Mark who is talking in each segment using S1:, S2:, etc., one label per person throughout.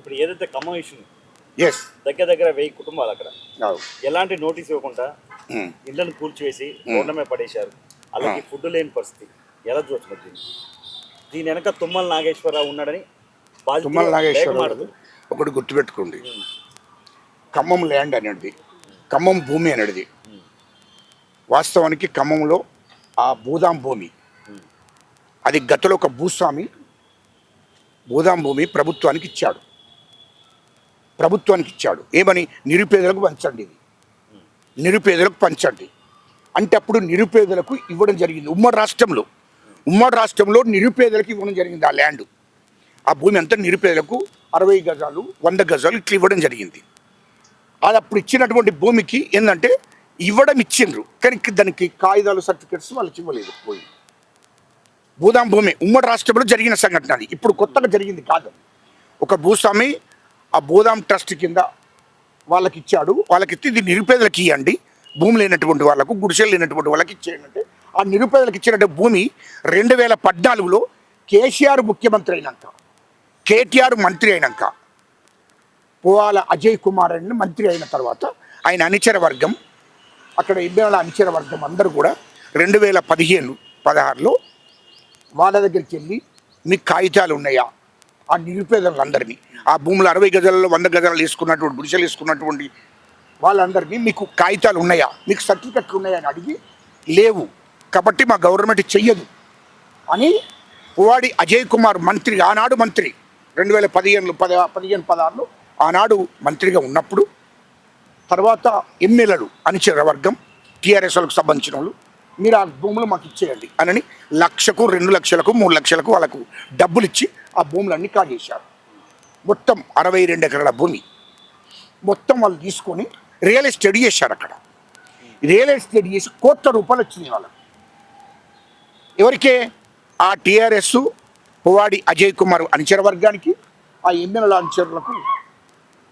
S1: ఇప్పుడు ఏదైతే Khammam issue
S2: yes
S1: దగ్గర దగ్గర 1000 కుటుంబాలు అక్కడ ఎలాంటి నోటీస్ ఇవ్వకుండా ఇళ్లను కూల్చివేసి రోడ్ల మీద పడేశారు. అలాగే ఫుడ్ లేని పరిస్థితి ఎలా చూస్తుంది? దీని వెనక తుమ్మల నాగేశ్వరరావు ఉన్నాడని
S2: తుమ్మల నాగేశ్వరరావు ఒకటి గుర్తుపెట్టుకోండి. ఖమ్మం ల్యాండ్ అనేది, ఖమ్మం భూమి అనేది వాస్తవానికి ఖమ్మంలో ఆ భూదాం భూమి, అది గతంలో ఒక భూస్వామి భూదాం భూమి ప్రభుత్వానికి ఇచ్చాడు. ఏమని? నిరుపేదలకు పంచండి, ఇది నిరుపేదలకు పంచండి అంటే అప్పుడు నిరుపేదలకు ఇవ్వడం జరిగింది. ఉమ్మడి రాష్ట్రంలో నిరుపేదలకు ఇవ్వడం జరిగింది. ఆ ల్యాండ్, ఆ భూమి అంతా నిరుపేదలకు 60 గజాలు 100 గజాలు ఇట్లా ఇవ్వడం జరిగింది. అది అప్పుడు ఇచ్చినటువంటి భూమికి ఏంటంటే ఇచ్చిండ్రు, కానీ దానికి కాగితాలు సర్టిఫికెట్స్ వాళ్ళకి ఇవ్వలేదు. పోయి భూదాం భూమి ఉమ్మడి రాష్ట్రంలో జరిగిన సంఘటన, అది ఇప్పుడు కొత్తగా జరిగింది కాదు. ఒక భూస్వామి ఆ భూదాం ట్రస్ట్ కింద వాళ్ళకి ఇచ్చాడు. వాళ్ళకి ఇస్తే ఇది నిరుపేదలకు ఇవ్వండి, భూమి లేనటువంటి వాళ్ళకు, గుడిసెలు లేనటువంటి వాళ్ళకి ఇచ్చేయండి అంటే ఆ నిరుపేదలకు ఇచ్చినట్టు భూమి 2014లో కేసీఆర్ ముఖ్యమంత్రి అయినాక, కేటీఆర్ మంత్రి అయినాక, పువ్వాల అజయ్ కుమార్ అని మంత్రి అయిన తర్వాత ఆయన అనుచర వర్గం, అక్కడ ఇబ్బందుల అనుచర వర్గం అందరూ కూడా 2015-16లో వాళ్ళ దగ్గరికి వెళ్ళి మీకు కాగితాలు ఉన్నాయా, ఆ నిరుపేదలందరినీ, ఆ భూములు 60 గజాలలో 100 గజాలు వేసుకున్నటువంటి గుడిసెలు వేసుకున్నటువంటి వాళ్ళందరినీ మీకు కాగితాలు ఉన్నాయా, మీకు సర్టిఫికెట్లు ఉన్నాయా అని అడిగి, లేవు కాబట్టి మా గవర్నమెంట్ చెయ్యదు అని పువ్వాడి అజయ్ కుమార్ మంత్రి, ఆనాడు మంత్రి 2015-16లో ఆనాడు మంత్రిగా ఉన్నప్పుడు, తర్వాత ఎమ్మెల్యేలు అనుచర వర్గం టీఆర్ఎస్ వాళ్ళకు సంబంధించిన వాళ్ళు, మీరు ఆ భూములు మాకు ఇచ్చేయండి అని 1,00,000కు 2,00,000కు 3,00,000కు వాళ్ళకు డబ్బులు ఇచ్చి ఆ భూములన్నీ కాజేశారు. మొత్తం 62 ఎకరాల భూమి మొత్తం వాళ్ళు తీసుకొని రియల్ ఎస్టేట్ చేశారు. అక్కడ రియల్ ఎస్టేట్ చేసి కోట్ల రూపాయలు వచ్చినాయి వాళ్ళకి. ఎవరికే? ఆ టీఆర్ఎస్ పువ్వాడి అజయ్ కుమార్ అనుచర వర్గానికి, ఆ ఎమ్మెల్యేల అనుచరులకు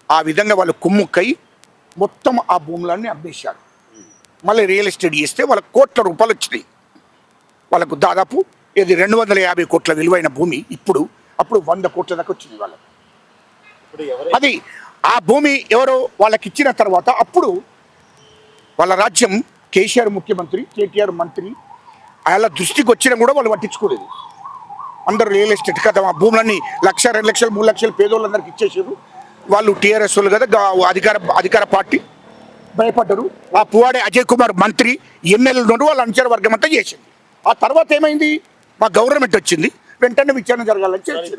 S2: ఆ విధంగా వాళ్ళు కుమ్ముక్కై మొత్తం ఆ భూములన్నీ అమ్మేశారు. మళ్ళీ రియల్ ఎస్టేట్ చేస్తే వాళ్ళకి కోట్ల రూపాయలు వచ్చినాయి. వాళ్ళకు దాదాపు ఇది 250 కోట్ల విలువైన భూమి అప్పుడు 100 కోట్ల దాకా వచ్చింది వాళ్ళకి. అది ఆ భూమి ఎవరో వాళ్ళకి ఇచ్చిన తర్వాత అప్పుడు వాళ్ళ రాజ్యం కేసీఆర్ ముఖ్యమంత్రి, కేటీఆర్ మంత్రి, వాళ్ళ దృష్టికి వచ్చినా కూడా వాళ్ళు పట్టించుకోలేదు. అందరూ రియల్ ఎస్టేట్ కదా, ఆ భూములన్నీ 1,00,000, 2,00,000, 3,00,000 పేదోళ్ళందరికీ ఇచ్చేసారు. వాళ్ళు టీఆర్ఎస్ వాళ్ళు కదా, అధికార పార్టీ భయపడ్డారు. ఆ పువ్వాడే అజయ్ కుమార్ మంత్రి, ఎమ్మెల్యేలు నుండి వాళ్ళ అనుచర వర్గం అంతా చేసింది. ఆ తర్వాత ఏమైంది? మా గవర్నమెంట్ వచ్చింది, వెంటనే విచారణ జరగాలని చేసింది.